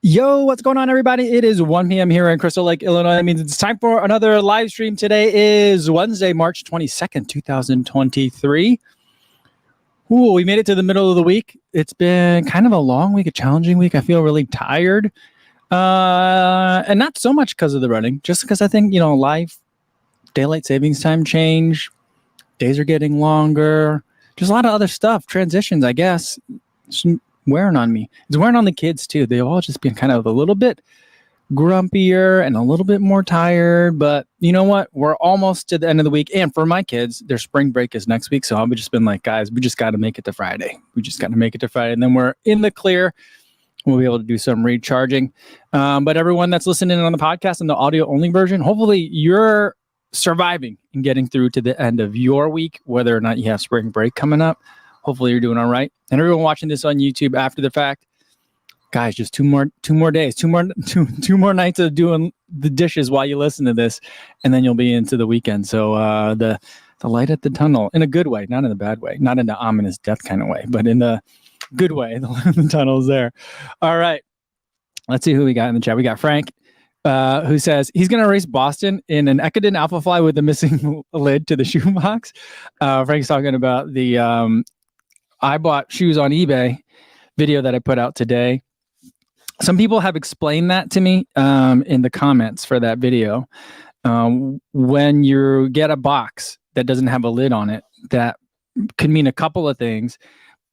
Yo, what's going on, everybody? It is 1 p.m. here in Crystal Lake, Illinois. That means it's time for another live stream. Today is Wednesday, March 22nd, 2023. Ooh, we made it to the middle of the week. It's been kind of a long week, a challenging week. I feel really tired. And not so much because of the running, just because I think, life, daylight savings time change, days are getting longer. Just a lot of other stuff, transitions, I guess. Wearing on me. It's wearing on the kids too. They've all just been kind of a little bit grumpier and a little bit more tired, but you know what? We're almost to the end of the week. And for my kids, their spring break is next week. So I've just been like, guys, we just got to make it to Friday. And then we're in the clear. We'll be able to do some recharging. But everyone that's listening on the podcast and the audio only version, hopefully you're surviving and getting through to the end of your week, whether or not you have spring break coming up. Hopefully you're doing all right. And everyone watching this on YouTube after the fact, guys, just two more days, two more nights of doing the dishes while you listen to this, and then you'll be into the weekend. So the light at the tunnel, in a good way, not in a bad way, not in the ominous death kind of way, but in the good way. The tunnel's there. All right. Let's see who we got in the chat. We got Frank, who says he's going to race Boston in an Ecodin Alpha Fly with a missing lid to the shoebox. Frank's talking about the I bought shoes on eBay video that I put out today. Some people have explained that to me in the comments for that video. When you get a box that doesn't have a lid on it, that could mean a couple of things,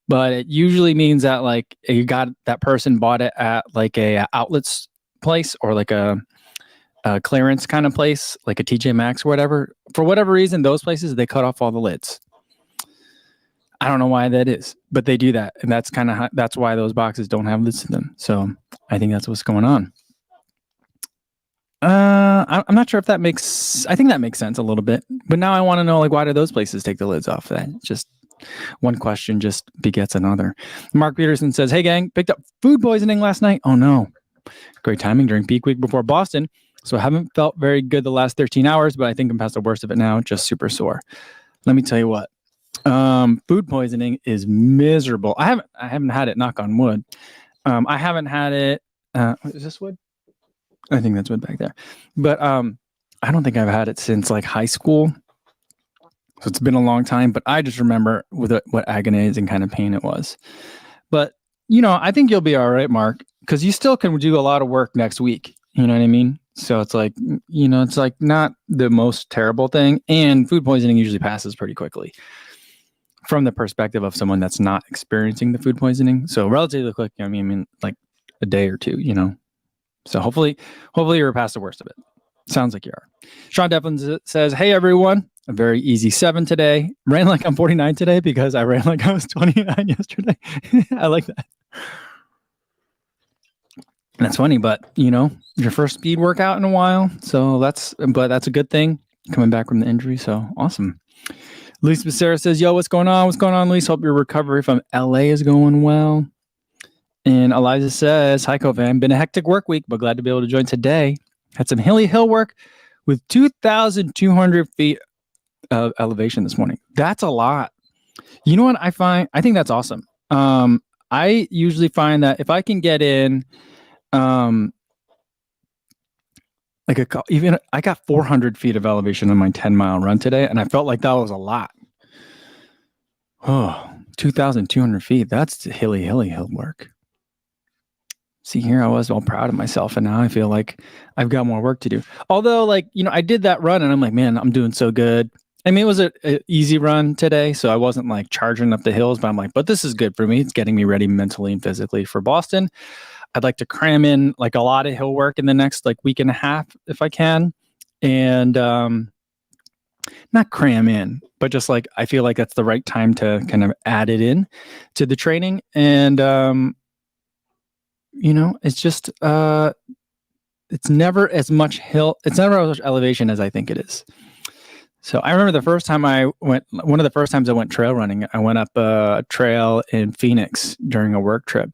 but it usually means that like that person bought it at like a outlets place or like a clearance kind of place, like a TJ Maxx or whatever. For whatever reason, those places, they cut off all the lids. I don't know why that is, but they do that. And that's why those boxes don't have lids to them. So I think that's what's going on. I'm not sure if I think that makes sense a little bit, but now I want to know, like, why do those places take the lids off? That just one question just begets another. Mark Peterson says, hey gang, picked up food poisoning last night. Oh no. Great timing during peak week before Boston. So I haven't felt very good the last 13 hours, but I think I'm past the worst of it now. Just super sore. Let me tell you what. Food poisoning is miserable. I haven't had it, knock on wood. I haven't had it. Is this wood? I think that's wood back there. But I don't think I've had it since like high school. So it's been a long time, but I just remember what agonizing kind of pain it was. But, I think you'll be all right, Mark, because you still can do a lot of work next week. You know what I mean? So it's like, it's like not the most terrible thing. And food poisoning usually passes pretty quickly from the perspective of someone that's not experiencing the food poisoning. So relatively quick, I mean like a day or two, So hopefully you're past the worst of it. Sounds like you are. Sean Devlin says, hey everyone, a very easy 7 today. Ran like I'm 49 today because I ran like I was 29 yesterday. I like that. That's funny, but your first speed workout in a while. So that's a good thing coming back from the injury. So awesome. Luis Becerra says, yo, what's going on? What's going on, Luis? Hope your recovery from LA is going well. And Eliza says, hi, Covan. Been a hectic work week, but glad to be able to join today. Had some hilly hill work with 2,200 feet of elevation this morning. That's a lot. You know what I find? I think that's awesome. I usually find that if I can get in, I got 400 feet of elevation on my 10-mile run today, and I felt like that was a lot. Oh, 2,200 feet. That's hilly hill work. See, here I was all proud of myself, and now I feel like I've got more work to do. Although, I did that run, and I'm like, man, I'm doing so good. I mean, it was an easy run today, so I wasn't like charging up the hills, but I'm like, but this is good for me. It's getting me ready mentally and physically for Boston. I'd like to cram in like a lot of hill work in the next like week and a half if I can. And not cram in, but just like I feel like that's the right time to kind of add it in to the training. And it's just it's never as much elevation as I think it is. So I remember one of the first times I went trail running, I went up a trail in Phoenix during a work trip.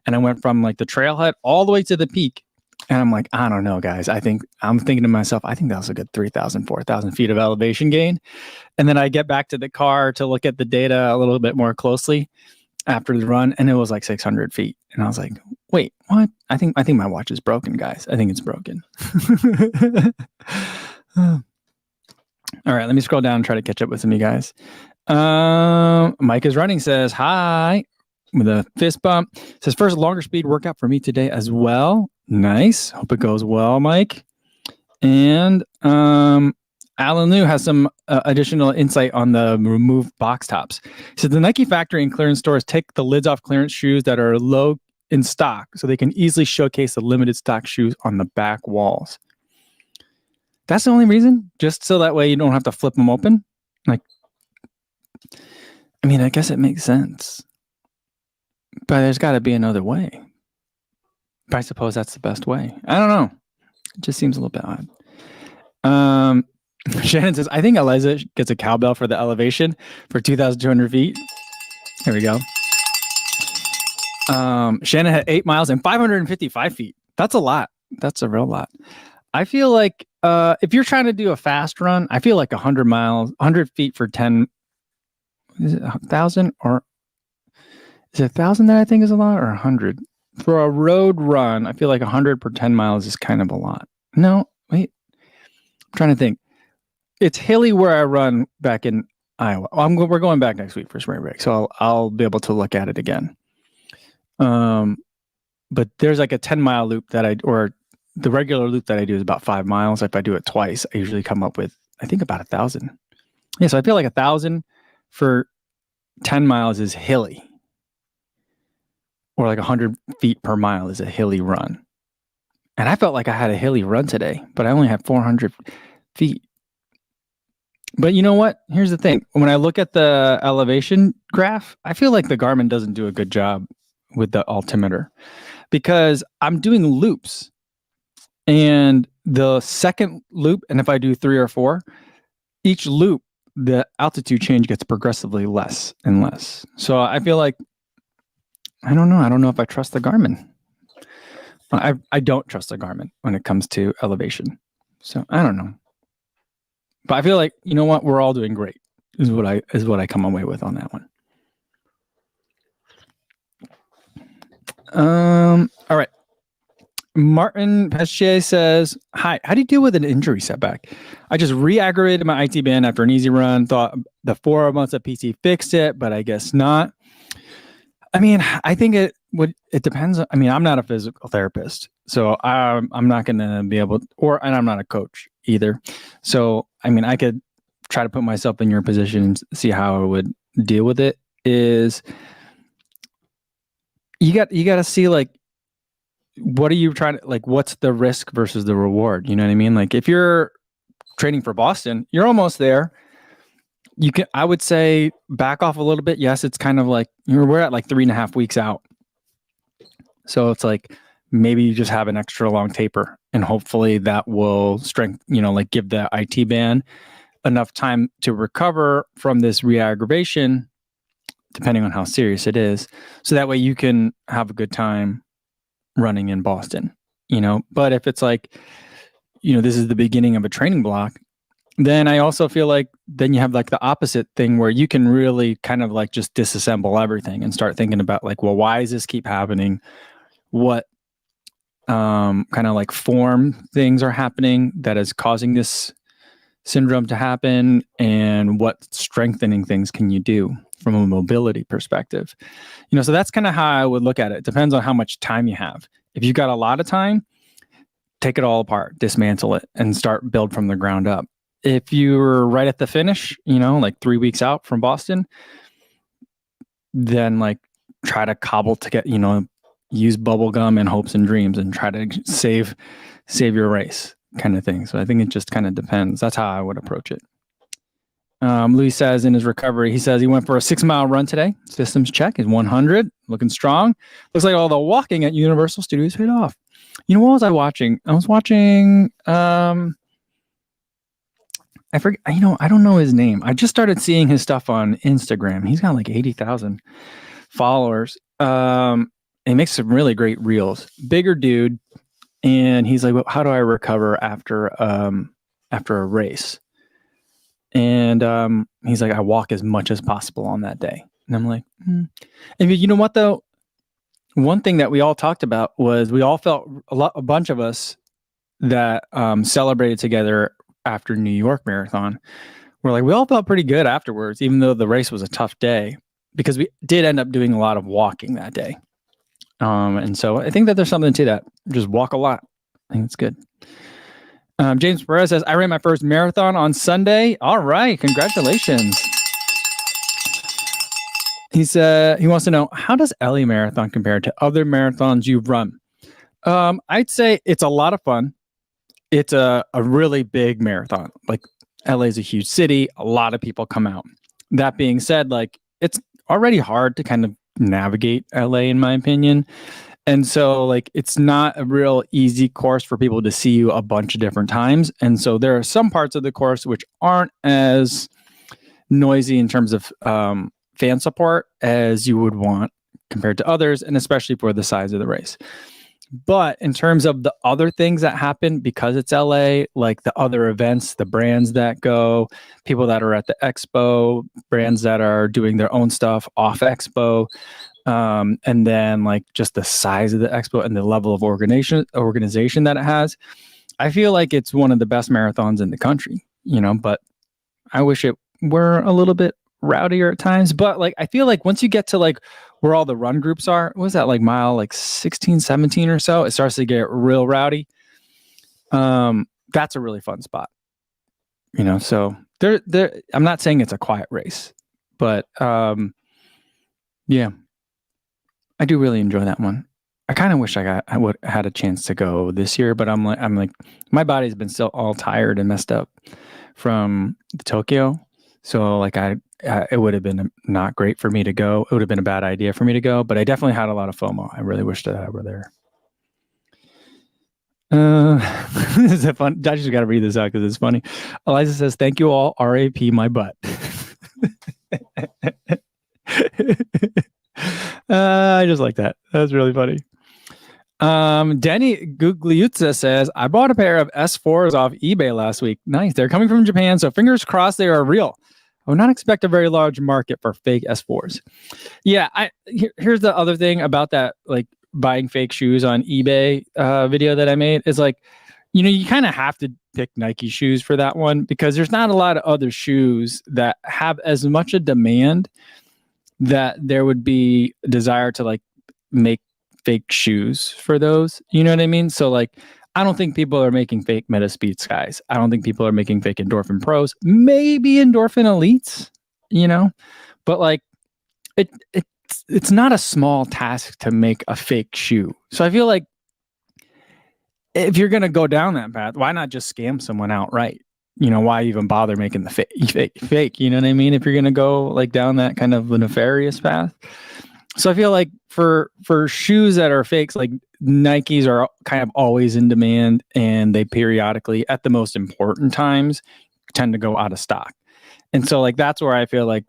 And I went from like the trailhead all the way to the peak. And I'm like, I don't know, guys. I'm thinking to myself, I think that was a good 3,000, 4,000 feet of elevation gain. And then I get back to the car to look at the data a little bit more closely after the run. And it was like 600 feet. And I was like, Wait, what? I think my watch is broken, guys. I think it's broken. All right, let me scroll down and try to catch up with some of you guys. Mike is running, says hi with a fist bump. Says first longer speed workout for me today as well. Nice. Hope it goes well, Mike. And Alan Liu has some additional insight on the removed box tops. So the Nike factory and clearance stores take the lids off clearance shoes that are low in stock so they can easily showcase the limited stock shoes on the back walls. That's the only reason? Just so that way you don't have to flip them open? Like, I mean, I guess it makes sense. But there's got to be another way. But I suppose that's the best way. I don't know. It just seems a little bit odd. Shannon says, I think Eliza gets a cowbell for the elevation for 2,200 feet. Here we go. Shannon had 8 miles and 555 feet. That's a lot. That's a real lot. I feel like if you're trying to do a fast run, I feel like 100 miles, 100 feet for 10, is it 1,000 or is it 1,000 that I think is a lot, or 100? For a road run, I feel like 100 per 10 miles is kind of a lot. No, wait. I'm trying to think. It's hilly where I run back in Iowa. We're going back next week for spring break, so I'll be able to look at it again. But there's like a 10-mile loop or the regular loop that I do is about 5 miles. If I do it twice, I usually come up with, I think, about 1,000. Yeah, so I feel like 1,000 for 10 miles is hilly. Or like 100 feet per mile is a hilly run. And I felt like I had a hilly run today, but I only had 400 feet. But you know what? Here's the thing. When I look at the elevation graph, I feel like the Garmin doesn't do a good job with the altimeter because I'm doing loops. And the second loop, and if I do 3 or 4, each loop, the altitude change gets progressively less and less. So I feel like, I don't know. I don't know if I trust the Garmin. I don't trust the Garmin when it comes to elevation. So I don't know. But I feel like, you know what? We're all doing great is what I come away with on that one. All right. Martin Pesce says, hi, how do you deal with an injury setback? I just re-aggravated my IT band after an easy run. Thought the 4 months of PT fixed it, but I guess not. I mean, I think it depends. I mean, I'm not a physical therapist, so I'm not going to be able to, and I'm not a coach either. So, I mean, I could try to put myself in your position and see how I would deal with it. Is you got to see, like, what are you trying to, like, what's the risk versus the reward? You know what I mean? Like, if you're training for Boston, you're almost there. I would say back off a little bit. Yes, it's kind of like we're at like 3.5 weeks out. So it's like maybe you just have an extra long taper and hopefully that will like give the IT band enough time to recover from this re-aggravation, depending on how serious it is. So that way you can have a good time running in Boston, but if it's like, this is the beginning of a training block, then I also feel like then you have like the opposite thing where you can really kind of like just disassemble everything and start thinking about like, well, why does this keep happening? What kind of like form things are happening that is causing this syndrome to happen, and what strengthening things can you do from a mobility perspective? So that's kind of how I would look at it. It depends on how much time you have. If you've got a lot of time, take it all apart, dismantle it, and start build from the ground up. If you're right at the finish, like 3 weeks out from Boston, then like try to cobble to get, use bubble gum and hopes and dreams and try to save your race kind of thing. So I think it just kind of depends. That's how I would approach it. Louis says in his recovery, he says he went for a 6-mile run today. Systems check is 100, looking strong. Looks like all the walking at Universal Studios paid off. What was I watching? I was watching, I forget, I don't know his name. I just started seeing his stuff on Instagram. He's got like 80,000 followers. He makes some really great reels. Bigger dude. And he's like, well, how do I recover after a race? And he's like, I walk as much as possible on that day. And I'm like, And you know what though? one thing that we all talked about was we all felt a bunch of us that celebrated together after New York Marathon. We're like, we all felt pretty good afterwards, even though the race was a tough day, because we did end up doing a lot of walking that day. And so I think that there's something to that. Just walk a lot. I think it's good. James Perez says, I ran my first marathon on Sunday. All right. Congratulations. He said he wants to know, how does LA Marathon compare to other marathons you've run? I'd say it's a lot of fun. It's a really big marathon. Like, LA is a huge city. A lot of people come out. That being said, like, it's already hard to kind of navigate LA, in my opinion. And so, like, it's not a real easy course for people to see you a bunch of different times. And so there are some parts of the course which aren't as noisy in terms of fan support as you would want compared to others, and especially for the size of the race. But in terms of the other things that happen, because it's LA, like the other events, the brands that go, people that are at the expo, brands that are doing their own stuff off expo, and then like just the size of the expo and the level of organization that it has, I feel like it's one of the best marathons in the country, but I wish it were a little bit rowdier at times. But like, I feel like once you get to like where all the run groups are, what was that, like mile like 16, 17 or so, it starts to get real rowdy. That's a really fun spot, so there I'm not saying it's a quiet race, but yeah, I do really enjoy that one. I kind of wish I would had a chance to go this year, but I'm like my body's been still all tired and messed up from the Tokyo. So like it would have been not great for me to go. It would have been a bad idea for me to go, but I definitely had a lot of FOMO. I really wish that I were there. Is it fun? I just got to read this out because it's funny. Eliza says, "Thank you all. RAP my butt." I just like that. That's really funny. Denny Gugliuzza says, I bought a pair of S4s off eBay last week. Nice. They're coming from Japan, so fingers crossed they are real. I would not expect a very large market for fake S4s. Yeah, here's the other thing about that, like buying fake shoes on eBay video that I made is like, you kind of have to pick Nike shoes for that one because there's not a lot of other shoes that have as much a demand that there would be a desire to like make fake shoes for those. You know what I mean? So like, I don't think people are making fake Metaspeed Skies. I don't think people are making fake Endorphin Pros. Maybe Endorphin Elites, but like it's not a small task to make a fake shoe. So I feel like if you're gonna go down that path, why not just scam someone outright? Why even bother making the fake? You know what I mean? If you're gonna go like down that kind of a nefarious path. So I feel like for shoes that are fakes, like Nikes are kind of always in demand, and they periodically, at the most important times, tend to go out of stock. And so like that's where I feel like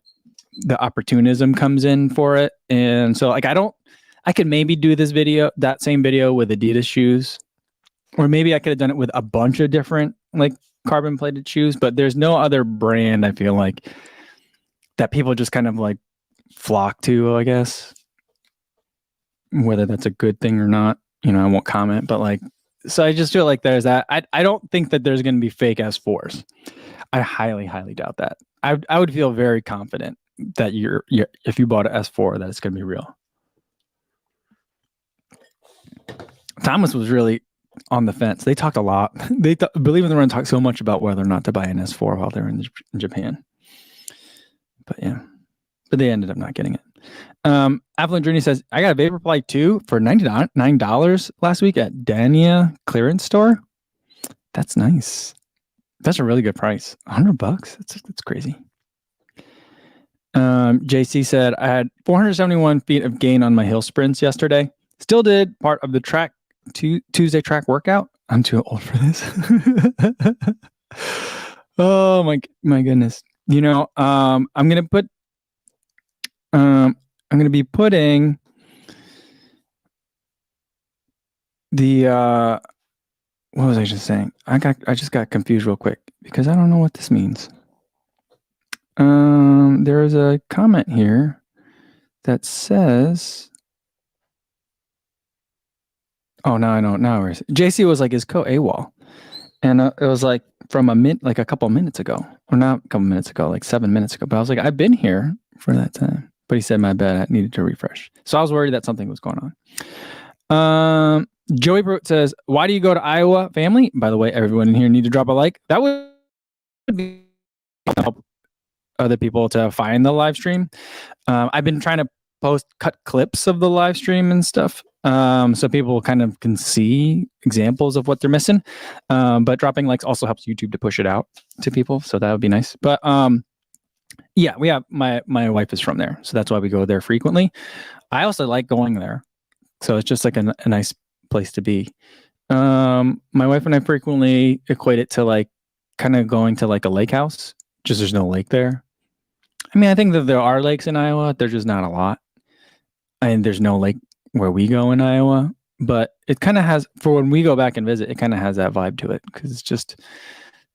the opportunism comes in for it. And so like I could maybe do that same video with Adidas shoes, or maybe I could have done it with a bunch of different like carbon plated shoes, but there's no other brand I feel like that people just kind of like flock to, I guess. Whether that's a good thing or not, I won't comment, but like, so I just feel like there's that. I don't think that there's going to be fake S4s. I highly, highly doubt that. I would feel very confident that you're if you bought an S4, that it's going to be real. Thomas was really on the fence. They talked a lot. Believe it or not, talked so much about whether or not to buy an S4 while they're in Japan. But yeah, but they ended up not getting it. Avalon Journey says, I got a Vaporfly 2 for $99 last week at Dania clearance store. That's nice. That's a really good price. $100. That's crazy. JC said, I had 471 feet of gain on my hill sprints yesterday. Still did part of the Tuesday track workout. I'm too old for this. Oh my goodness. I'm gonna be putting the what was I just saying? I just got confused real quick because I don't know what this means. There is a comment here that says Oh, no, I know. Now JC was like his AWOL, and it was like from a couple minutes ago, or not a couple minutes ago, like 7 minutes ago. But I was like, I've been here for that time. But he said my bad, I needed to refresh. So I was worried that something was going on. Joey Brute says, "Why do you go to Iowa, family?" By the way, everyone in here need to drop a like. That would be help other people to find the live stream. I've been trying to cut clips of the live stream and stuff, so people kind of can see examples of what they're missing. But dropping likes also helps YouTube to push it out to people, so that would be nice. But yeah, we have my wife is from there, so that's why we go there frequently. I also like going there, so it's just like a nice place to be. My wife and I frequently equate it to like kind of going to like a lake house, just there's no lake there. I mean, I think that there are lakes in Iowa. There's just not a lot. And there's no lake where we go in Iowa. But it kind of has, for when we go back and visit, it kind of has that vibe to it. Because it's just,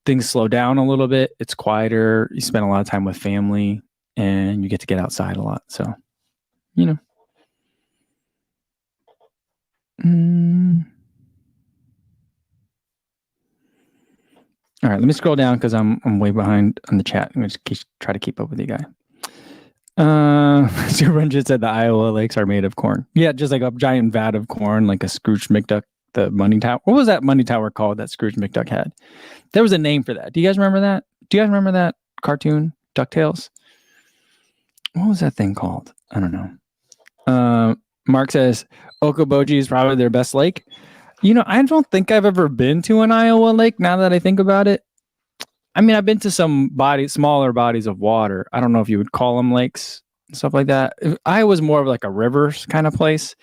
things slow down a little bit. It's quieter. You spend a lot of time with family. And you get to get outside a lot. So, you know. All right, let me scroll down because I'm way behind on the chat. I'm going to try to keep up with you guys. Super Hundred said the Iowa lakes are made of corn. Yeah, just like a giant vat of corn, like a Scrooge McDuck, the money tower. What was that money tower called that Scrooge McDuck had? There was a name for that. Do you guys remember that? Do you guys remember that cartoon, DuckTales? What was that thing called? I don't know. Mark says Okoboji is probably their best lake. You know, I don't think I've ever been to an Iowa lake now that I think about it. I mean, I've been to some smaller bodies of water. I don't know if you would call them lakes, stuff like that. Iowa's more of like a rivers kind of place.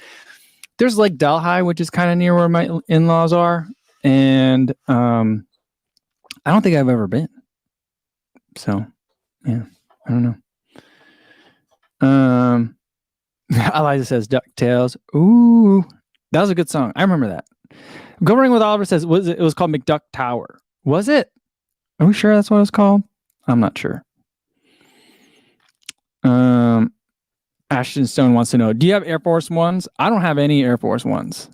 There's Lake Delhi, which is kind of near where my in-laws are. And I don't think I've ever been. So, yeah, I don't know. Eliza says DuckTales. Ooh, that was a good song. I remember that. Going with Oliver says it was called McDuck Tower. Was it? Are we sure that's what it's called? I'm not sure. Ashton Stone wants to know, do you have Air Force Ones? I don't have any Air Force Ones.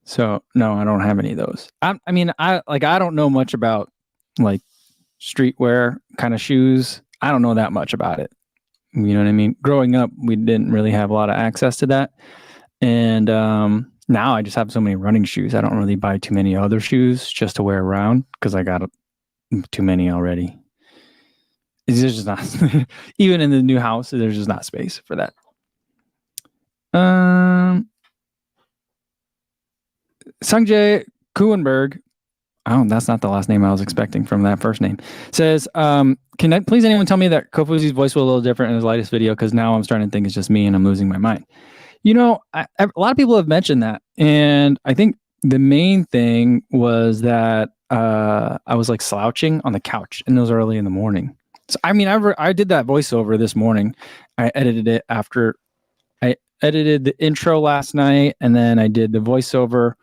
So no, I don't have any of those. I don't know much about like streetwear kind of shoes. I don't know that much about it. You know what I mean? Growing up, we didn't really have a lot of access to that. And now I just have so many running shoes. I don't really buy too many other shoes just to wear around because I got too many already. It's just not, even in the new house, there's just not space for that. Sungjae Kuenberg, oh, that's not the last name I was expecting from that first name, says, can please anyone tell me that Kofuzi's voice was a little different in his latest video? Because now I'm starting to think it's just me and I'm losing my mind. You know, a lot of people have mentioned that. And I think the main thing was that I was like slouching on the couch and it was early in the morning. So, I mean, I did that voiceover this morning. I edited it after I edited the intro last night, and then I did the voiceover,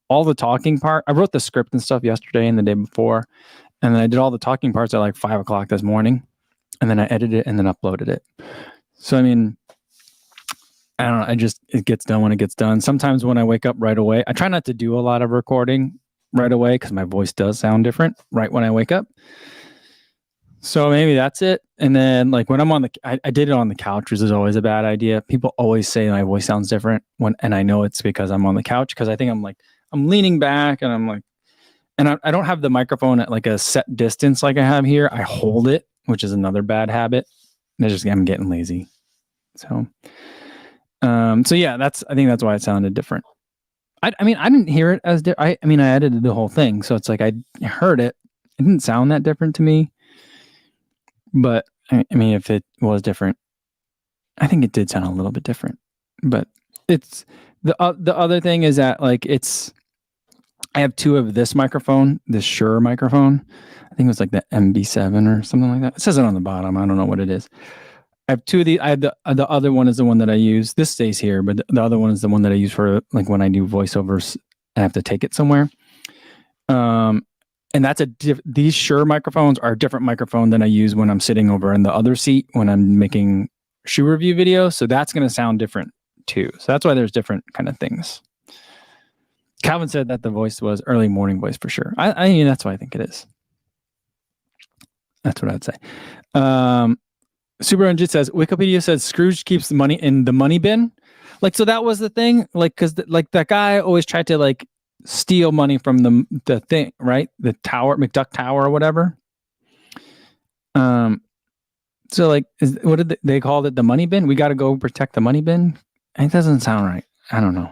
all the talking part. I wrote the script and stuff yesterday and the day before, and then I did all the talking parts at like 5 o'clock this morning, and then I edited it and then uploaded it. So, I mean, I don't know. It gets done when it gets done. Sometimes when I wake up right away, I try not to do a lot of recording right away because my voice does sound different right when I wake up. So maybe that's it. And then like when I'm I did it on the couch, which is always a bad idea. People always say my voice sounds different and I know it's because I'm on the couch because I think I'm leaning back and I'm like, and I don't have the microphone at like a set distance like I have here. I hold it, which is another bad habit. I'm getting lazy. So yeah, I think that's why it sounded different. I mean, I didn't hear it as I edited the whole thing, so it's like I heard it. It didn't sound that different to me. But I mean, if it was different, I think it did sound a little bit different. But it's the other thing is that like I have two of this microphone, this Shure microphone. I think it was like the MB7 or something like that. It says it on the bottom. I don't know what it is. I have two of these. I have the other one is the one that I use. This stays here, but the other one is the one that I use for like when I do voiceovers. I have to take it somewhere. And that's these Shure microphones are a different microphone than I use when I'm sitting over in the other seat when I'm making shoe review videos. So that's going to sound different too. So that's why there's different kind of things. Calvin said that the voice was early morning voice for sure. I mean, that's what I think it is. That's what I'd say. Super Unjit says Wikipedia says Scrooge keeps the money in the money bin. Like, so that was the thing. Like, because like that guy always tried to like steal money from the thing, right? The tower, McDuck Tower or whatever. So like, what did they called it? The money bin? We got to go protect the money bin. It doesn't sound right. I don't know.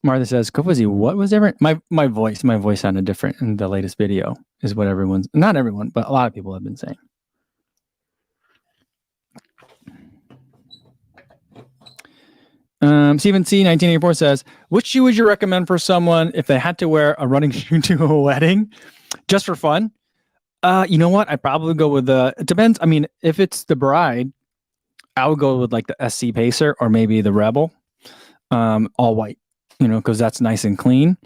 Martha says, Kofuzi, what was different? My voice sounded different in the latest video, is what not everyone, but a lot of people have been saying. Stephen C 1984 says, which shoe would you recommend for someone if they had to wear a running shoe to a wedding just for fun? You know what? I'd probably go with it depends. I mean, if it's the bride, I would go with like the SC Pacer or maybe the Rebel, all white, because that's nice and clean.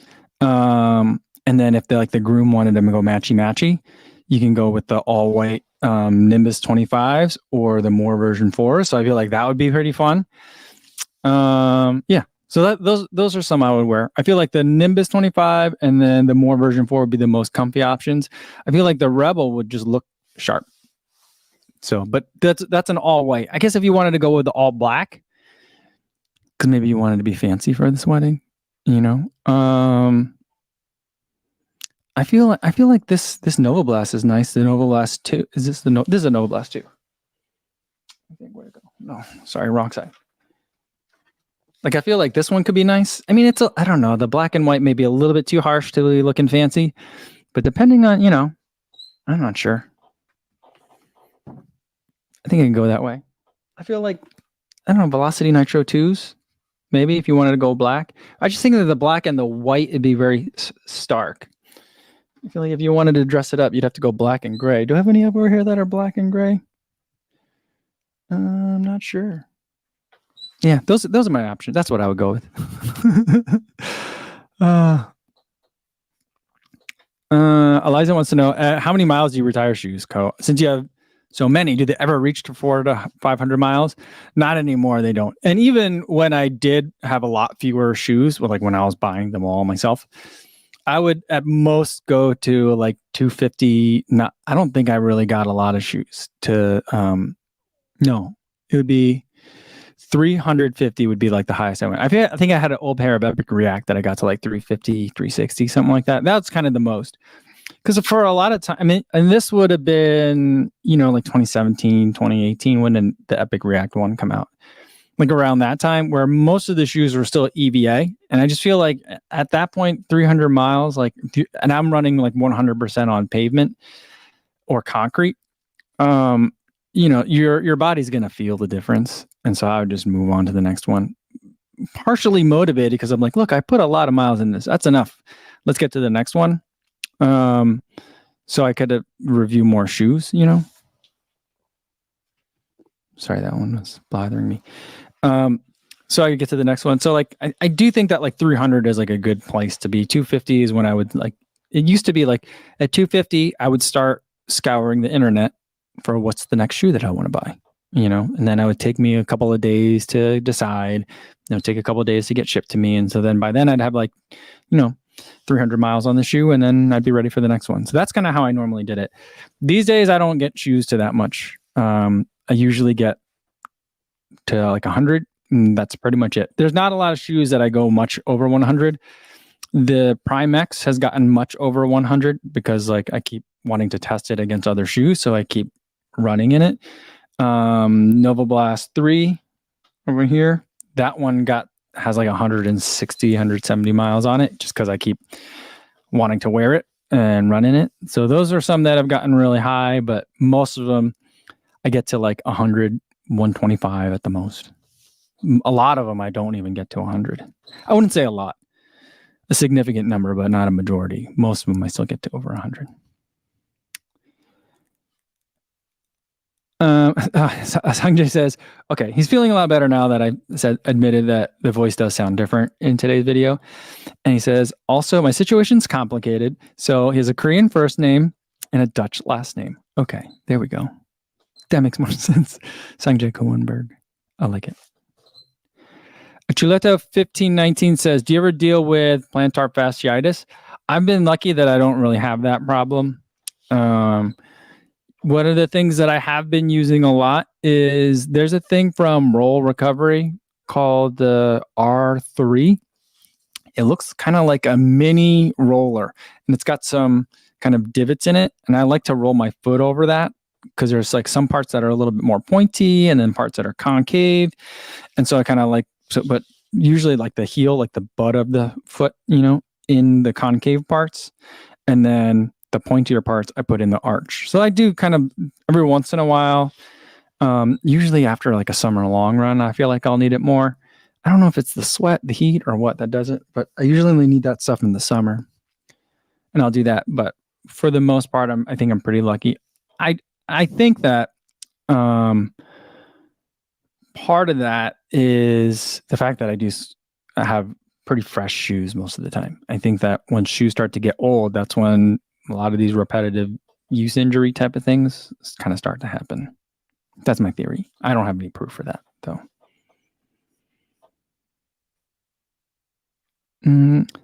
And then if the groom wanted them to go matchy, you can go with the all white Nimbus 25s or the More version 4. So I feel like that would be pretty fun. Yeah. So those are some I would wear. I feel like the Nimbus 25 and then the More version 4 would be the most comfy options. I feel like the Rebel would just look sharp. So, but that's an all white. I guess if you wanted to go with the all black, because maybe you wanted to be fancy for this wedding, I feel like this Nova Blast is nice. The Nova Blast 2. Is this this is a Nova Blast 2. I think where to go? No, sorry, wrong side. Like, I feel like this one could be nice. I mean, I don't know. The black and white may be a little bit too harsh to be looking fancy, but depending on, I'm not sure. I think I can go that way. I feel like, I don't know, Velocity Nitro 2s, maybe if you wanted to go black. I just think that the black and the white would be very stark. I feel like if you wanted to dress it up, you'd have to go black and gray. Do I have any over here that are black and gray? I'm not sure. Yeah, those are my options. That's what I would go with. Eliza wants to know how many miles do you retire shoes, Co? Since you have so many, do they ever reach to 400 to 500 miles? Not anymore. They don't. And even when I did have a lot fewer shoes, like when I was buying them all myself, I would at most go to like 250. I don't think I really got a lot of shoes to. No, it would be 350 would be like the highest I went. I think I had an old pair of Epic React that I got to like 350, 360, something like that. That's kind of the most. Because for a lot of time, I mean, and this would have been, like 2017, 2018 when the Epic React one come out. Like around that time where most of the shoes were still EVA. And I just feel like at that point, 300 miles, and I'm running like 100% on pavement or concrete. Your body's going to feel the difference. And so I would just move on to the next one. Partially motivated because I'm like, look, I put a lot of miles in this. That's enough. Let's get to the next one. So I could review more shoes, Sorry, that one was bothering me. So I could get to the next one. So like, I do think that like 300 is like a good place to be. 250 is when I would like, it used to be like at 250, I would start scouring the internet for what's the next shoe that I want to buy, and then it would take me a couple of days to decide, take a couple of days to get shipped to me. And so then by then I'd have like, 300 miles on the shoe and then I'd be ready for the next one. So that's kind of how I normally did it. These days, I don't get shoes to that much. I usually get to like 100 and that's pretty much it. There's not a lot of shoes that I go much over 100. The Prime X has gotten much over 100 because like I keep wanting to test it against other shoes. So I keep running in it. Nova Blast 3 over here. That one has like 160, 170 miles on it just because I keep wanting to wear it and run in it. So those are some that have gotten really high, but most of them I get to like 100, 125 at the most. A lot of them I don't even get to 100. I wouldn't say a lot. A significant number, but not a majority. Most of them I still get to over 100. Sanjay says, okay, he's feeling a lot better now that I admitted that the voice does sound different in today's video. And he says, also, my situation's complicated. So he has a Korean first name and a Dutch last name. Okay, there we go. That makes more sense. Sanjay Cohenberg. I like it. Chuleta1519 says, do you ever deal with plantar fasciitis? I've been lucky that I don't really have that problem. One of the things that I have been using a lot is there's a thing from Roll Recovery called the R3. It looks kind of like a mini roller, and it's got some kind of divots in it. And I like to roll my foot over that because there's like some parts that are a little bit more pointy and then parts that are concave. And so I kind of like, so, but usually like the heel, like the butt of the foot, in the concave parts. And then the pointier parts I put in the arch. So I do kind of every once in a while, usually after like a summer long run, I feel like I'll need it more. I don't know if it's the sweat, the heat, or what that does it, but I usually only need that stuff in the summer, and I'll do that. But for the most part, I think I'm pretty lucky. I think that part of that is the fact that I have pretty fresh shoes most of the time. I think that when shoes start to get old, that's when a lot of these repetitive use injury type of things kind of start to happen. That's my theory. I don't have any proof for that, though.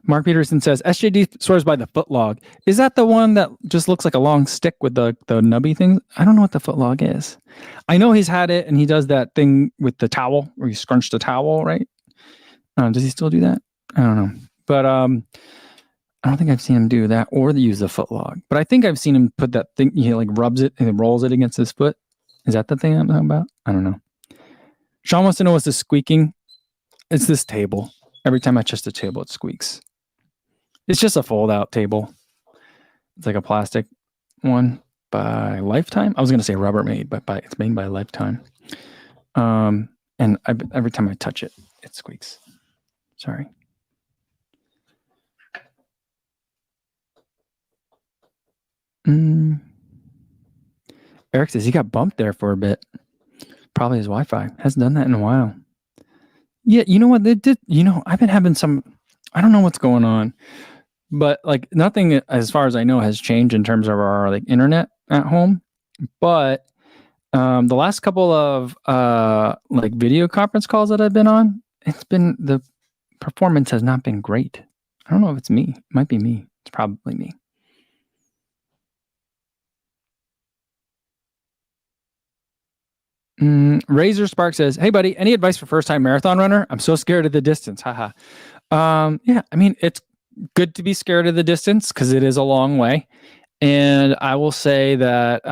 Mark Peterson says, SJD swears by the foot log. Is that the one that just looks like a long stick with the nubby thing? I don't know what the foot log is. I know he's had it, and he does that thing with the towel where you scrunch the towel, right? Does he still do that? I don't know. But I don't think I've seen him do that or use the foot log. But I think I've seen him put that thing, like rubs it and rolls it against his foot. Is that the thing I'm talking about? I don't know. Sean wants to know what's the squeaking. It's this table. Every time I touch the table, it squeaks. It's just a fold-out table. It's like a plastic one by Lifetime. I was going to say Rubbermaid, but it's made by Lifetime. And every time I touch it, it squeaks. Sorry. Eric says he got bumped there for a bit. Probably his Wi-Fi. Hasn't done that in a while. Yeah, you know what? They did. I've been having some. I don't know what's going on, but like nothing, as far as I know, has changed in terms of our like internet at home. But the last couple of like video conference calls that I've been on, the performance has not been great. I don't know if it's me. It might be me. It's probably me. Razor Spark says, "Hey buddy, any advice for first time marathon runner? I'm so scared of the distance." Haha. Yeah, I mean, it's good to be scared of the distance because it is a long way. And I will say that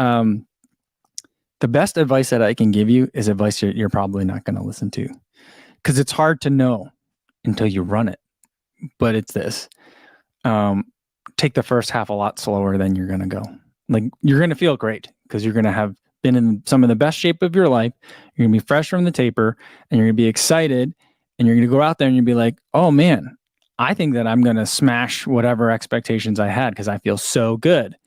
the best advice that I can give you is advice you're probably not going to listen to, because it's hard to know until you run it. But it's this. Take the first half a lot slower than you're going to go. Like, you're going to feel great because you're going to have been in some of the best shape of your life. You're going to be fresh from the taper, and you're going to be excited, and you're going to go out there and you'll be like, oh man, I think that I'm going to smash whatever expectations I had because I feel so good.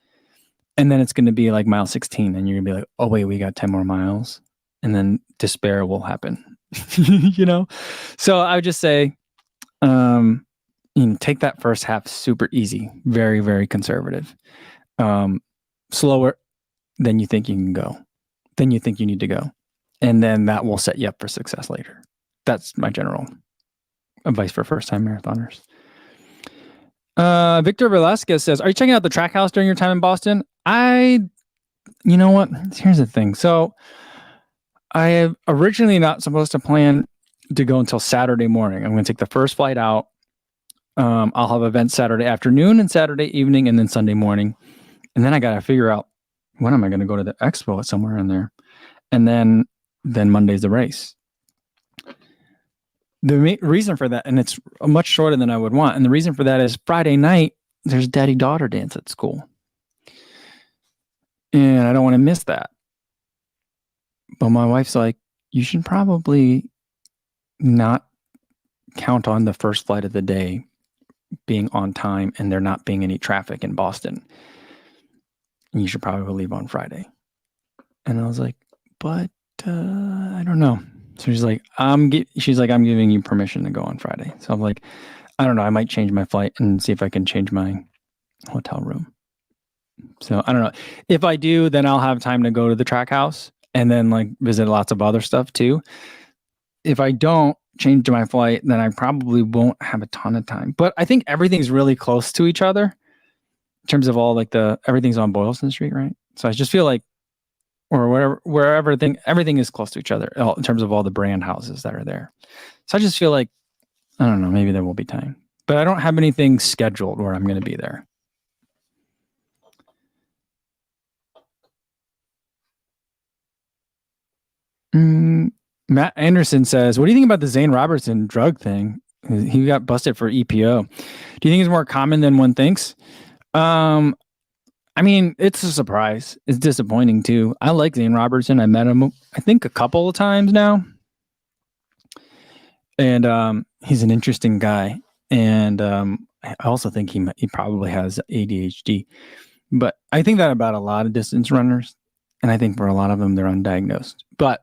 And then it's going to be like mile 16, and you're going to be like, oh wait, we got 10 more miles. And then despair will happen, So I would just say, take that first half super easy, very, very conservative, slower than you think you can go, than you think you need to go. And then that will set you up for success later. That's my general advice for first-time marathoners. Victor Velasquez says, are you checking out the track house during your time in Boston? You know what? Here's the thing. So I am originally not supposed to plan to go until Saturday morning. I'm going to take the first flight out. I'll have events Saturday afternoon and Saturday evening and then Sunday morning. And then I got to figure out, when am I going to go to the expo somewhere in there? And then Monday's the race. The reason for that, and it's much shorter than I would want, and the reason for that is Friday night, there's daddy-daughter dance at school. And I don't want to miss that. But my wife's like, you should probably not count on the first flight of the day being on time and there not being any traffic in Boston. And you should probably leave on Friday. And I was like, but I don't know. So she's like, I'm giving you permission to go on Friday. So I'm like, I don't know. I might change my flight and see if I can change my hotel room. So I don't know. If I do, then I'll have time to go to the track house and then like visit lots of other stuff too. If I don't, change my flight, then I probably won't have a ton of time. But I think everything's really close to each other in terms of all like everything's on Boylston Street, right? So I just feel like, or wherever everything is close to each other in terms of all the brand houses that are there. So I just feel like, I don't know, maybe there will be time, but I don't have anything scheduled where I'm going to be there. Matt Anderson says, what do you think about the Zane Robertson drug thing? He got busted for EPO. Do you think it's more common than one thinks? I mean, it's a surprise. It's disappointing too. I like Zane Robertson. I met him, I think, a couple of times now. And he's an interesting guy. And I also think he probably has ADHD. But I think that about a lot of distance runners. And I think for a lot of them, they're undiagnosed. But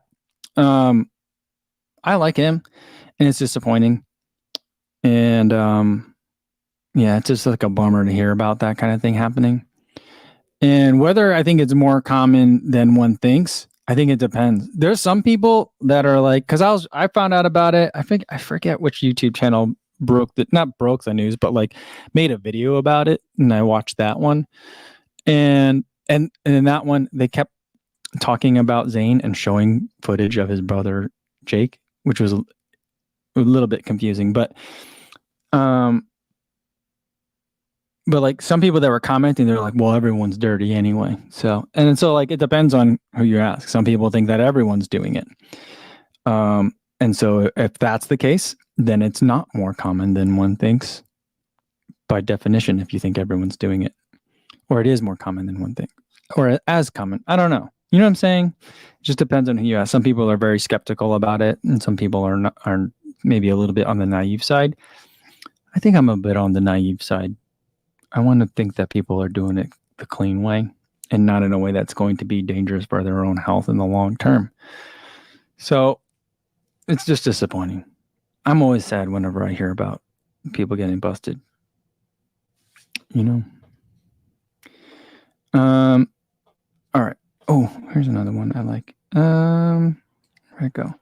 I like him, and it's disappointing. And yeah, it's just like a bummer to hear about that kind of thing happening. And whether I think it's more common than one thinks, I think it depends. There's some people that are like, because I found out about it. I forget which YouTube channel not broke the news, but like made a video about it, and I watched that one. And in that one, they kept talking about Zane and showing footage of his brother Jake, which was a little bit confusing. But like some people that were commenting, they're like, well, everyone's dirty anyway. So like it depends on who you ask. Some people think that everyone's doing it. And so if that's the case, then it's not more common than one thinks by definition, if you think everyone's doing it. Or it is more common than one thing. Or as common. I don't know. You know what I'm saying? It just depends on who you ask. Some people are very skeptical about it, and some people are maybe a little bit on the naive side. I think I'm a bit on the naive side. I want to think that people are doing it the clean way and not in a way that's going to be dangerous for their own health in the long term. So it's just disappointing. I'm always sad whenever I hear about people getting busted. You know? All right. Oh, here's another one I like. Where'd it go?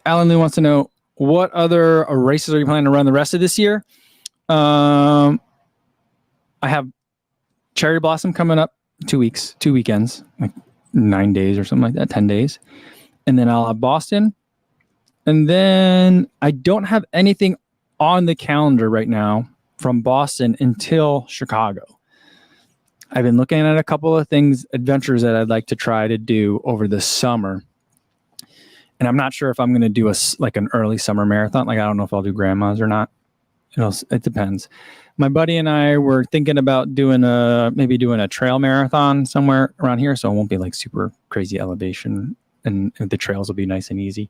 Alan Lee wants to know, what other races are you planning to run the rest of this year? I have Cherry Blossom coming up 2 weeks, 2 weekends, like 9 days or something like that, 10 days. And then I'll have Boston. And then I don't have anything on the calendar right now from Boston until Chicago. I've been looking at a couple of adventures that I'd like to try to do over the summer. And I'm not sure if I'm going to do an early summer marathon. Like, I don't know if I'll do grandma's or not. It depends. My buddy and I were thinking about doing a trail marathon somewhere around here. So it won't be like super crazy elevation, and the trails will be nice and easy.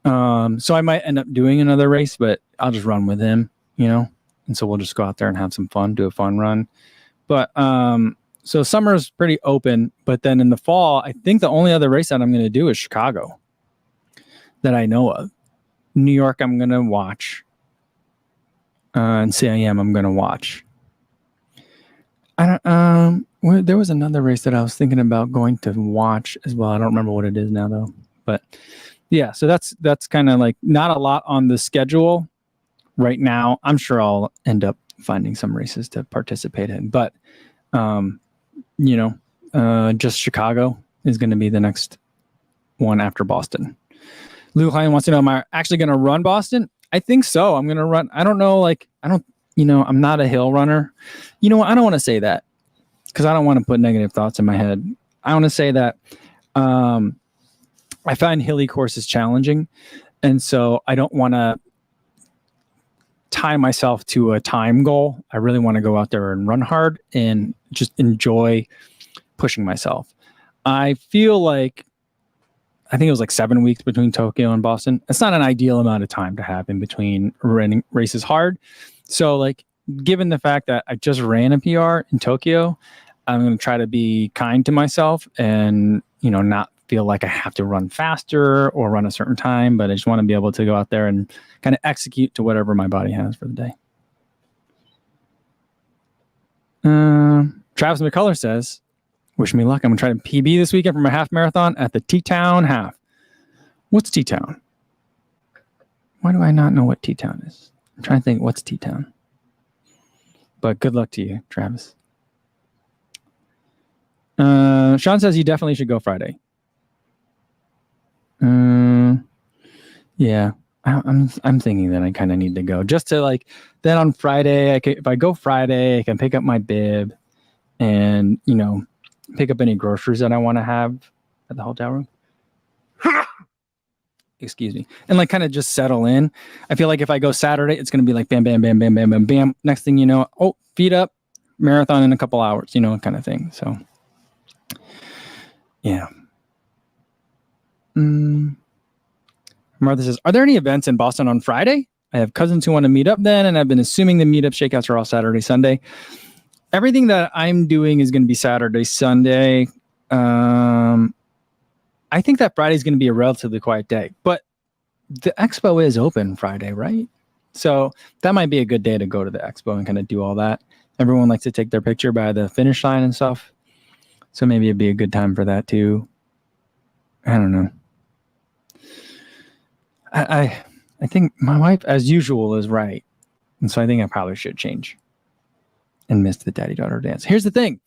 So I might end up doing another race, but I'll just run with him, And so we'll just go out there and have some fun, do a fun run. But so summer is pretty open, but then in the fall, I think the only other race that I'm going to do is Chicago that I know of. New York, I'm going to watch. And CIM, I'm going to watch. There was another race that I was thinking about going to watch as well. I don't remember what it is now though. But yeah, so that's kind of like not a lot on the schedule right now. I'm sure I'll end up finding some races to participate in, but just Chicago is going to be the next one after Boston. Lou Klein wants to know, am I actually going to run Boston? I think so. I'm going to run. I don't know. I'm not a hill runner. I don't want to say that because I don't want to put negative thoughts in my head. I want to say that I find hilly courses challenging. And so I don't want to tie myself to a time goal. I really want to go out there and run hard and just enjoy pushing myself. I think it was like 7 weeks between Tokyo and Boston. It's not an ideal amount of time to have in between running races hard. So like, given the fact that I just ran a PR in Tokyo, I'm going to try to be kind to myself and, not feel like I have to run faster or run a certain time, but I just want to be able to go out there and kind of execute to whatever my body has for the day. Travis McCullough says, wish me luck. I'm going to try to PB this weekend for my half marathon at the T-Town half. What's T-Town? Why do I not know what T-Town is? I'm trying to think what's T-Town. But good luck to you, Travis. Sean says you definitely should go Friday. Yeah, I'm thinking that I kind of need to go just to like. Then on Friday, if I go Friday, I can pick up my bib, and pick up any groceries that I want to have at the hotel room. Excuse me, and like kind of just settle in. I feel like if I go Saturday, it's gonna be like bam, bam, bam, bam, bam, bam, bam. Next thing you know, feet up, marathon in a couple hours, kind of thing. So, yeah. Martha says, are there any events in Boston on Friday? I have cousins who want to meet up then, and I've been assuming the meetup shakeouts are all Saturday, Sunday. Everything that I'm doing is going to be Saturday, Sunday. I think that Friday is going to be a relatively quiet day, but the expo is open Friday, right? So that might be a good day to go to the expo and kind of do all that. Everyone likes to take their picture by the finish line and stuff. So maybe it'd be a good time for that too. I don't know. I think my wife, as usual, is right. And so I think I probably should change and miss the daddy-daughter dance. Here's the thing.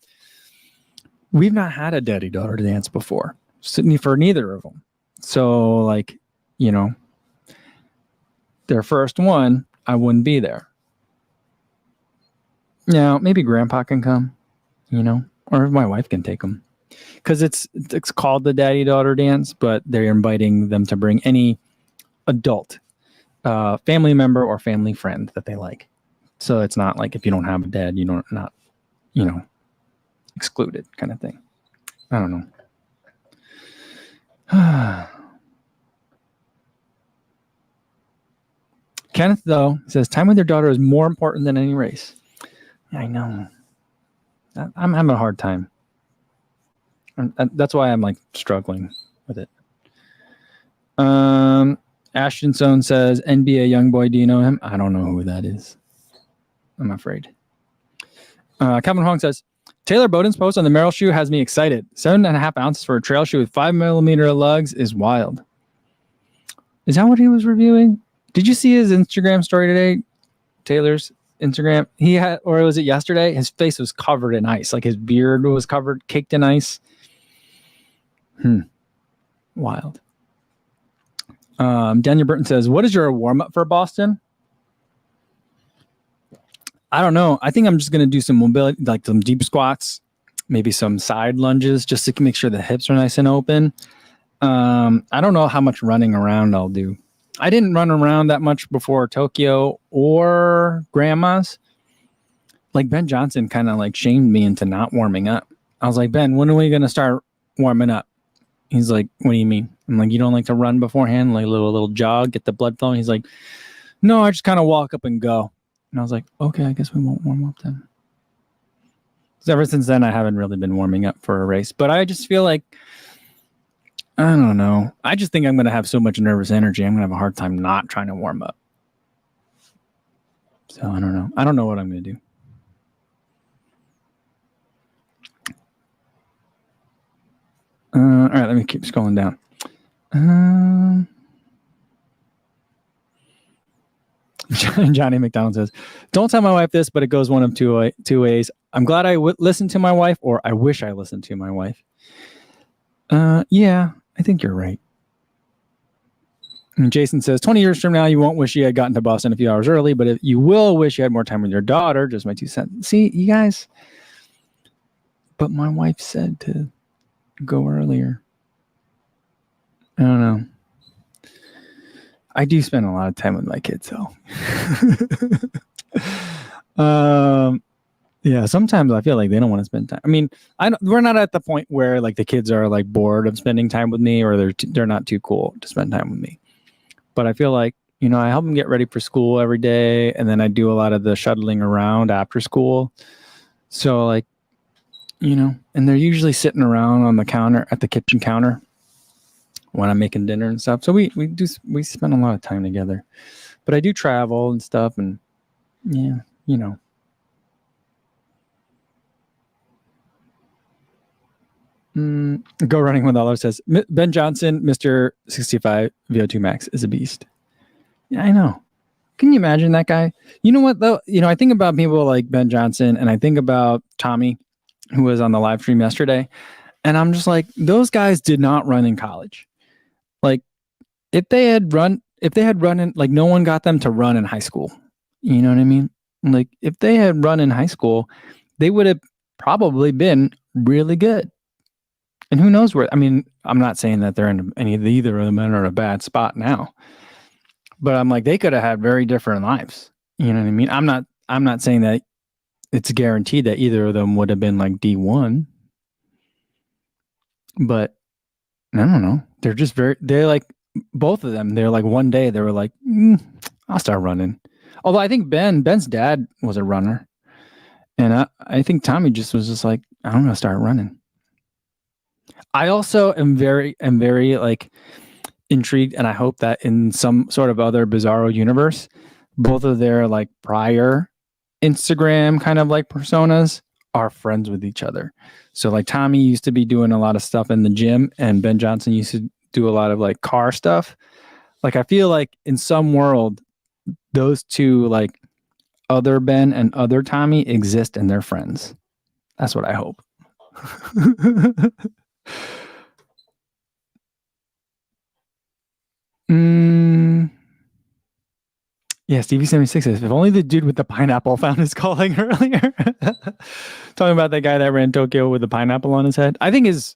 We've not had a daddy-daughter dance before, for neither of them. So, like, their first one, I wouldn't be there. Now, maybe grandpa can come, or my wife can take them. Because it's called the daddy-daughter dance, but they're inviting them to bring any adult family member or family friend that they like. So it's not like if you don't have a dad, you not excluded kind of thing. I don't know. Kenneth, though, says time with your daughter is more important than any race. Yeah, I know. I'm having a hard time. That's why I'm like struggling with it. Ashton Stone says NBA Youngboy. Do you know him? I don't know who that is. I'm afraid. Calvin Hong says Taylor Bowden's post on the Merrell shoe has me excited. 7.5 ounces for a trail shoe with 5mm lugs is wild. Is that what he was reviewing? Did you see his Instagram story today? Taylor's Instagram. He had, or was it yesterday? His face was covered in ice. Like his beard was caked in ice. Wild. Daniel Burton says, what is your warm-up for Boston? I don't know. I think I'm just going to do some mobility, like some deep squats, maybe some side lunges, just to make sure the hips are nice and open. I don't know how much running around I'll do. I didn't run around that much before Tokyo or Grandma's. Like Ben Johnson kind of like shamed me into not warming up. I was like, Ben, when are we going to start warming up? He's like, what do you mean? I'm like, you don't like to run beforehand, like a little jog, get the blood flowing? He's like, no, I just kind of walk up and go. And I was like, okay, I guess we won't warm up then. So ever since then, I haven't really been warming up for a race. But I just feel like, I don't know. I just think I'm going to have so much nervous energy. I'm going to have a hard time not trying to warm up. So I don't know. I don't know what I'm going to do. All right, let me keep scrolling down. Johnny McDonald says, don't tell my wife this, but it goes one of two ways. I'm glad I listened to my wife, or I wish I listened to my wife. Yeah, I think you're right. And Jason says, 20 years from now, you won't wish you had gotten to Boston a few hours early, but you will wish you had more time with your daughter. Just my 2 cents. See, you guys. But my wife said to go earlier. I don't know. I do spend a lot of time with my kids, though. Yeah, sometimes I feel like they don't want to spend time. I mean, we're not at the point where like the kids are like bored of spending time with me, or they're not too cool to spend time with me. But I feel like, I help them get ready for school every day, and then I do a lot of the shuttling around after school. So like, and they're usually sitting around on the counter at the kitchen counter when I'm making dinner and stuff. So we spend a lot of time together. But I do travel and stuff, and yeah, Go Running with Olive says, Ben Johnson, Mr. 65 VO2 Max is a beast. Yeah, I know. Can you imagine that guy? You know what though? I think about people like Ben Johnson, and I think about Tommy, who was on the live stream yesterday, and I'm just like, those guys did not run in college. Like, if they had run in, like, no one got them to run in high school. You know what I mean? Like, if they had run in high school, they would have probably been really good. And who knows where? I mean, I'm not saying that they're in either of them are in a bad spot now, but I'm like, they could have had very different lives. You know what I mean? I'm not saying that it's guaranteed that either of them would have been like D1, but I don't know. They're like, both of them. They're like, one day they were like, I'll start running. Although I think Ben's dad was a runner, and I think Tommy just was just like, I'm gonna start running. I also am very like intrigued, and I hope that in some sort of other bizarro universe, both of their like prior Instagram kind of like personas are friends with each other. So like Tommy used to be doing a lot of stuff in the gym, and Ben Johnson used to do a lot of like car stuff. Like, I feel like in some world, those two, like other Ben and other Tommy, exist and they're friends. That's what I hope. Yeah, Stevie76 says, if only the dude with the pineapple found his calling earlier. Talking about that guy that ran Tokyo with the pineapple on his head. I think he's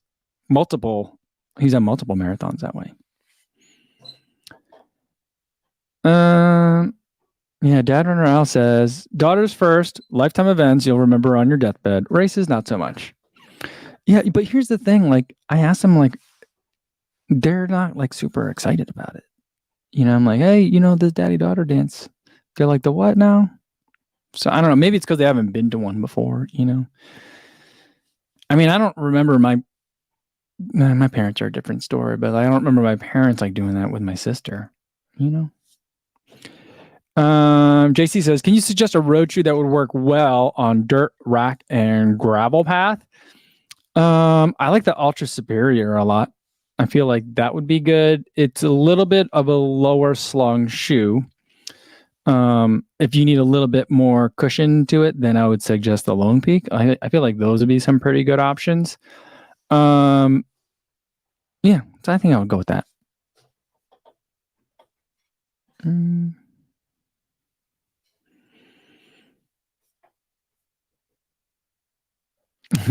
on multiple marathons that way. Yeah, Dad Runner Al says, daughters first, lifetime events you'll remember on your deathbed. Races, not so much. Yeah, but here's the thing. Like, I asked them, like, they're not like super excited about it. I'm like, hey, this daddy-daughter dance. They're like, the what now? So I don't know. Maybe it's because they haven't been to one before, I mean, I don't remember my parents are a different story, but I don't remember my parents like doing that with my sister, JC says, can you suggest a road shoe that would work well on dirt, rock, and gravel path? I like the Ultra Superior a lot. I feel like that would be good. It's a little bit of a lower slung shoe. If you need a little bit more cushion to it, then I would suggest the Lone Peak. I feel like those would be some pretty good options. Yeah, so I think I would go with that.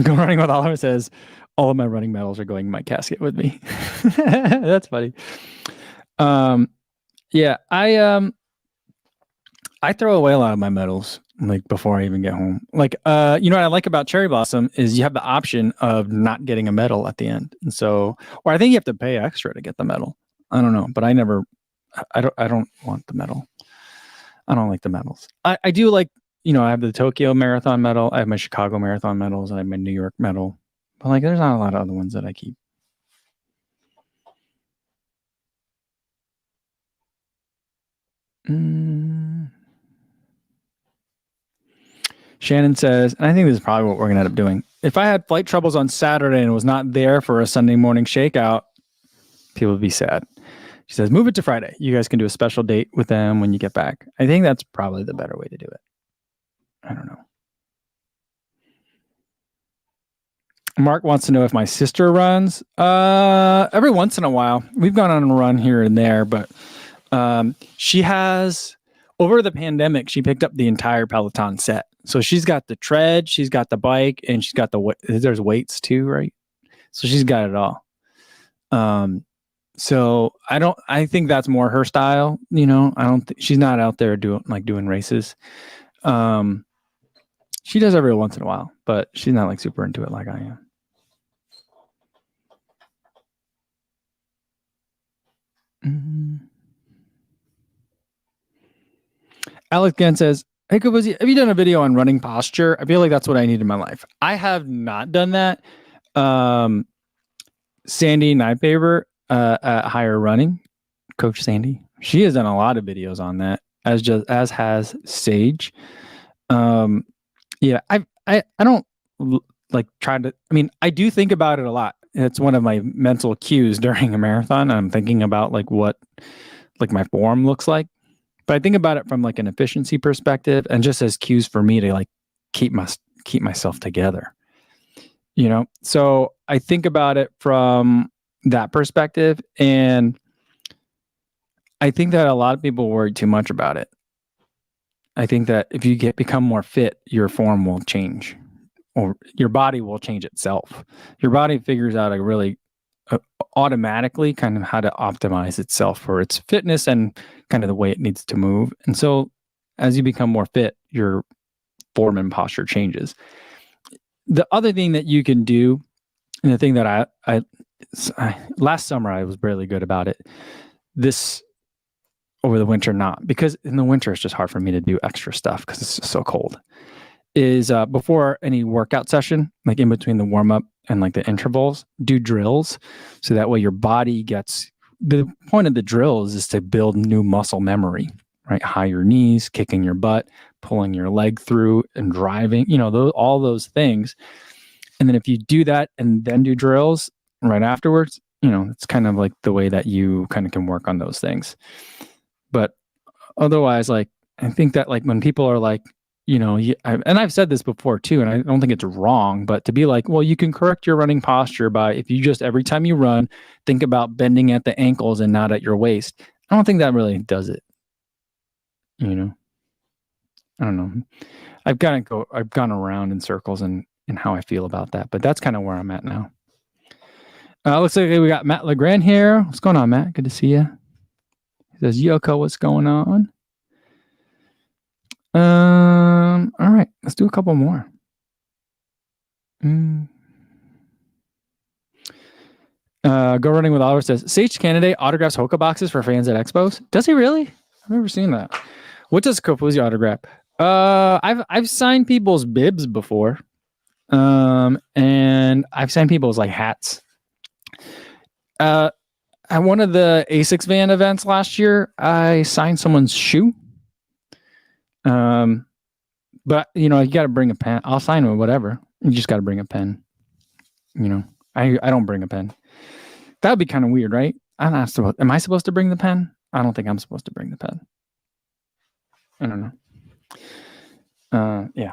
Go Running with Oliver says, all of my running medals are going in my casket with me. That's funny. Yeah, I throw away a lot of my medals like before I even get home. Like, what I like about Cherry Blossom is you have the option of not getting a medal at the end, and so, or I think you have to pay extra to get the medal. I don't know, but I don't want the medal. I don't like the medals. I do like, I have the Tokyo Marathon medal, I have my Chicago Marathon medals, and I have my New York medal. But like, there's not a lot of other ones that I keep. Shannon says, and I think this is probably what we're going to end up doing. If I had flight troubles on Saturday and was not there for a Sunday morning shakeout, people would be sad. She says, move it to Friday. You guys can do a special date with them when you get back. I think that's probably the better way to do it. I don't know. Mark wants to know if my sister runs. Every once in a while. We've gone on a run here and there, but she has, over the pandemic, she picked up the entire Peloton set. So she's got the tread, she's got the bike, and she's got there's weights too, right? So she's got it all. So I think that's more her style. She's not out there doing races. She does every once in a while, but she's not like super into it like I am. Alex Gann says, hey, Kabuzi, have you done a video on running posture? I feel like that's what I need in my life. I have not done that. Sandy Nypaver at Higher Running, Coach Sandy, she has done a lot of videos on that, as has Sage. Yeah, I don't like try to. I mean, I do think about it a lot. It's one of my mental cues during a marathon. I'm thinking about like what like my form looks like. But I think about it from like an efficiency perspective and just as cues for me to like keep myself together. So I think about it from that perspective, and I think that a lot of people worry too much about it. I think that if you become more fit, your form will change, or your body will change itself. Your body figures out automatically kind of how to optimize itself for its fitness and kind of the way it needs to move. And so as you become more fit, your form and posture changes. The other thing that you can do, and the thing that I last summer I was really good about it. This over the winter, not, because in the winter it's just hard for me to do extra stuff because it's just so cold. Is before any workout session, like in between the warm up and like the intervals, do drills. So that way your body gets, the point of the drills is to build new muscle memory, right? High your knees, kicking your butt, pulling your leg through and driving, all those things. And then if you do that and then do drills right afterwards, it's kind of like the way that you kind of can work on those things. But otherwise, like, I think that like when people are like, and I've said this before too, and I don't think it's wrong, but to be like, well, you can correct your running posture by, if you just, every time you run, think about bending at the ankles and not at your waist. I don't think that really does it. I don't know. I've gone around in circles and how I feel about that, but that's kind of where I'm at now. Looks like we got Matt LeGrand here. What's going on, Matt? Good to see you. He says, Yoko, what's going on? All right, let's do a couple more. Go Running with Oliver says, Sage Candidate autographs Hoka boxes for fans at expos. Does he really? I've never seen that. What does Kofuzi autograph? I've signed people's bibs before. And I've signed people's like hats. At one of the ASICS van events last year, I signed someone's shoe. But you got to bring a pen. I'll sign it, whatever. You just got to bring a pen. I don't bring a pen. That would be kind of weird, right? Am I supposed to bring the pen? I don't think I'm supposed to bring the pen. I don't know. Yeah.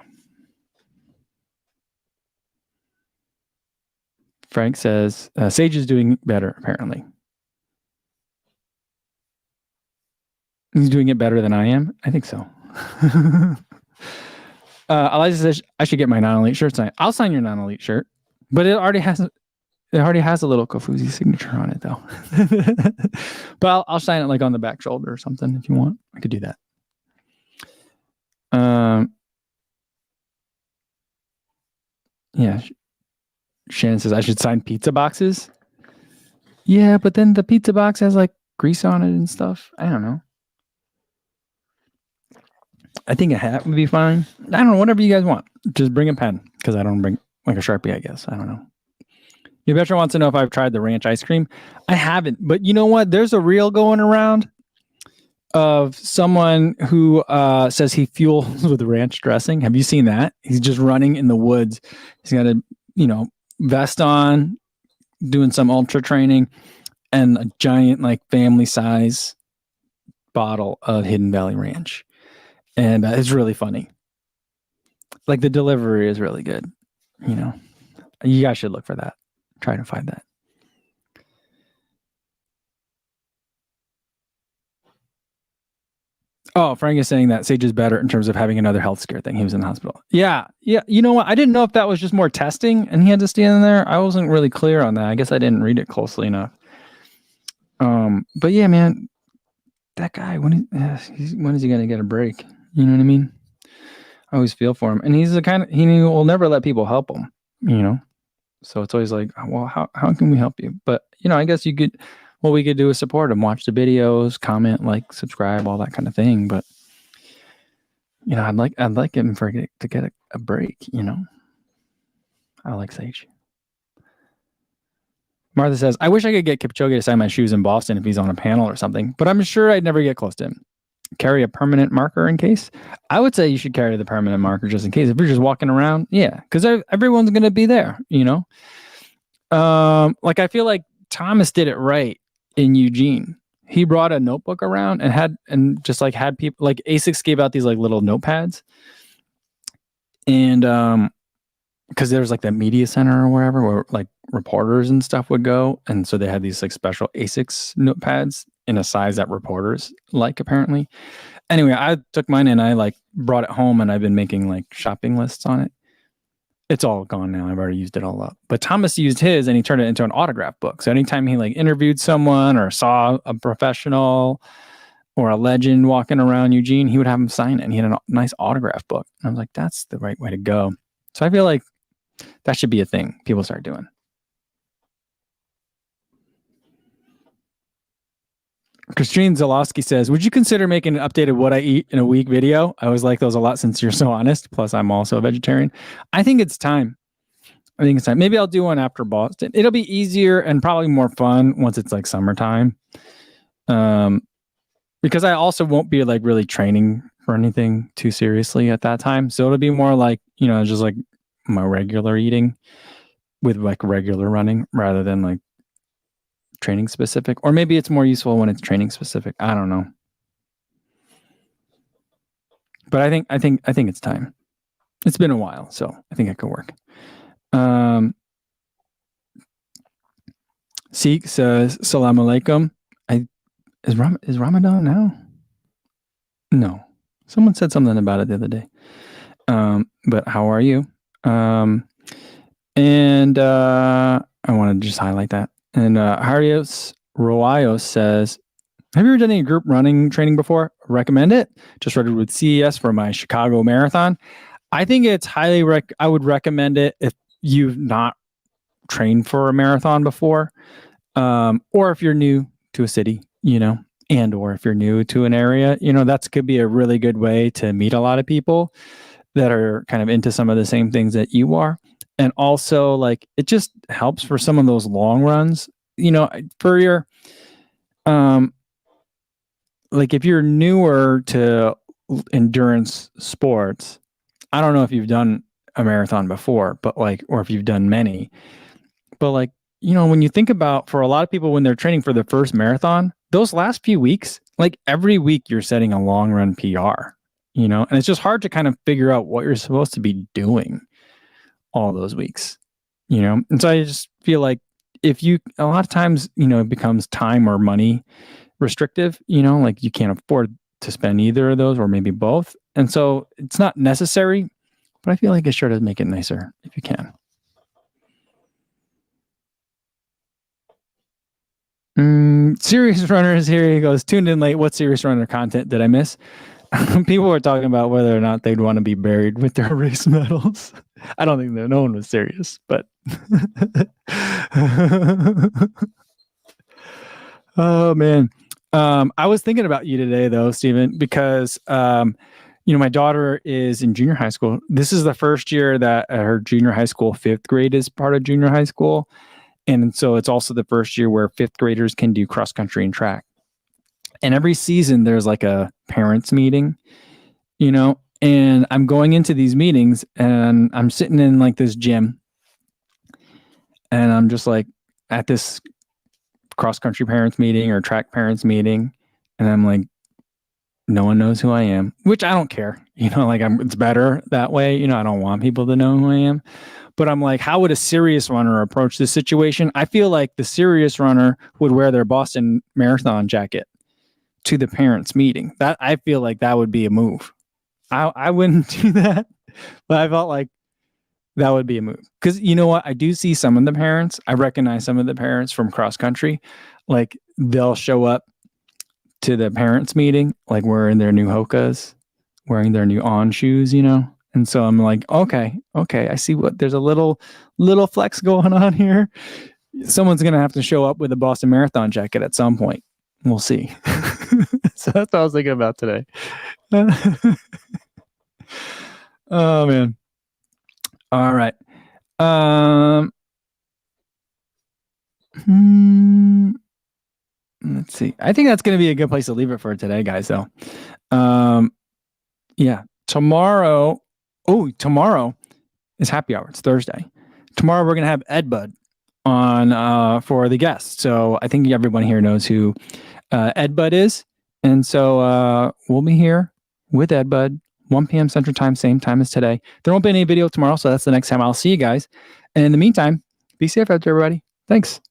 Frank says, Sage is doing better, apparently. He's doing it better than I am? I think so. Elijah says, I should get my non-elite shirt signed. I'll sign your non-elite shirt, but it already has a little Kofuzi signature on it, though. But I'll sign it like on the back shoulder or something if you want. I could do that. Yeah. Shannon says I should sign pizza boxes. Yeah, but then the pizza box has like grease on it and stuff. I don't know. I think a hat would be fine. I don't know, whatever you guys want. Just bring a pen, because I don't bring like a Sharpie, I guess. I don't know. You betcha wants to know if I've tried the ranch ice cream. I haven't, but you know what? There's a reel going around of someone who says he fuels with ranch dressing. Have you seen that? He's just running in the woods. He's got a vest on, doing some ultra training, and a giant like family size bottle of Hidden Valley Ranch. And it's really funny. Like the delivery is really good. You guys should look for that. Try to find that. Oh, Frank is saying that Sage is better in terms of having another health scare thing. He was in the hospital. Yeah. You know what? I didn't know if that was just more testing and he had to stand there. I wasn't really clear on that. I guess I didn't read it closely enough. But yeah, man, that guy, when is he going to get a break? You know what I mean? I always feel for him. And he's the kind of, he will never let people help him, So it's always like, well, how can we help you? But, I guess what we could do is support him, watch the videos, comment, like, subscribe, all that kind of thing. But, I'd like him to get a break, I like Sage. Martha says, I wish I could get Kipchoge to sign my shoes in Boston if he's on a panel or something, but I'm sure I'd never get close to him. Carry a permanent marker in case? I would say you should carry the permanent marker just in case. If you're just walking around, yeah, because everyone's going to be there, Like I feel like Thomas did it right in Eugene. he brought a notebook around and had people like ASICS gave out these like little notepads, and because there's like the media center or wherever where like reporters and stuff would go, and so they had these like special ASICS notepads in a size that reporters like apparently. Anyway, I took mine and I like brought it home, and I've been making like shopping lists on it. It's all gone now. I've already used it all up. But Thomas used his and he turned it into an autograph book. So anytime he like interviewed someone or saw a professional or a legend walking around Eugene, he would have him sign it. And he had a nice autograph book. And I was like, that's the right way to go. So I feel like that should be a thing people start doing. Christine Zalowski says, would you consider making an updated what I eat in a week video? I always like those a lot since you're so honest. Plus, I'm also a vegetarian. I think it's time. Maybe I'll do one after Boston. It'll be easier and probably more fun once it's like summertime. Because I also won't be like really training for anything too seriously at that time. So it'll be more like, just like my regular eating with like regular running rather than like training specific, or maybe it's more useful when it's training specific. I don't know, but I think it's time. It's been a while, so I think it could work. Seek says, "Salam alaikum." Is Ramadan now? No, someone said something about it the other day. But how are you? And I want to just highlight that. And Harios Royos says, have you ever done any group running training before? Recommend it. Just started with CES for my Chicago Marathon. I think it's highly I would recommend it if you've not trained for a marathon before, or if you're new to a city, and or if you're new to an area, that could be a really good way to meet a lot of people that are kind of into some of the same things that you are. And also, like, it just helps for some of those long runs, for your, like, if you're newer to endurance sports, I don't know if you've done a marathon before, but like, or if you've done many, but like, when you think about, for a lot of people, when they're training for the first marathon, those last few weeks, like every week you're setting a long run PR, and it's just hard to kind of figure out what you're supposed to be doing all those weeks, and so I just feel like a lot of times, it becomes time or money restrictive, like you can't afford to spend either of those or maybe both. And so it's not necessary, but I feel like it sure does make it nicer if you can. Serious Runners, here he goes, tuned in late. What Serious Runner content did I miss? People were talking about whether or not they'd want to be buried with their race medals. I don't think that no one was serious, but oh man. I was thinking about you today though, Stephen, because my daughter is in junior high school. This is the first year that her junior high school 5th grade is part of junior high school. And so it's also the first year where 5th graders can do cross country and track. And every season there's like a parents meeting, and I'm going into these meetings and I'm sitting in like this gym and I'm just like at this cross country parents meeting or track parents meeting. And I'm like, no one knows who I am, which I don't care, it's better that way. I don't want people to know who I am, but I'm like, how would a serious runner approach this situation? I feel like the serious runner would wear their Boston Marathon jacket to the parents meeting. That I feel like that would be a move. I wouldn't do that, but I felt like that would be a move. Because you know what? I do see some of the parents. I recognize some of the parents from cross country. Like they'll show up to the parents meeting, like wearing their new Hokas, wearing their new On shoes, And so I'm like, okay, I see there's a little flex going on here. Someone's going to have to show up with a Boston Marathon jacket at some point. We'll see. So that's what I was thinking about today. Oh man. All right. Let's see. I think that's going to be a good place to leave it for today, guys, though. Yeah. Tomorrow is happy hour. It's Thursday. Tomorrow we're going to have Ed Bud on for the guest. So I think everyone here knows who Ed Bud is. And so we'll be here with Ed Bud, 1 p.m. Central Time, same time as today. There won't be any video tomorrow, so that's the next time I'll see you guys. And in the meantime, be safe out there, everybody. Thanks.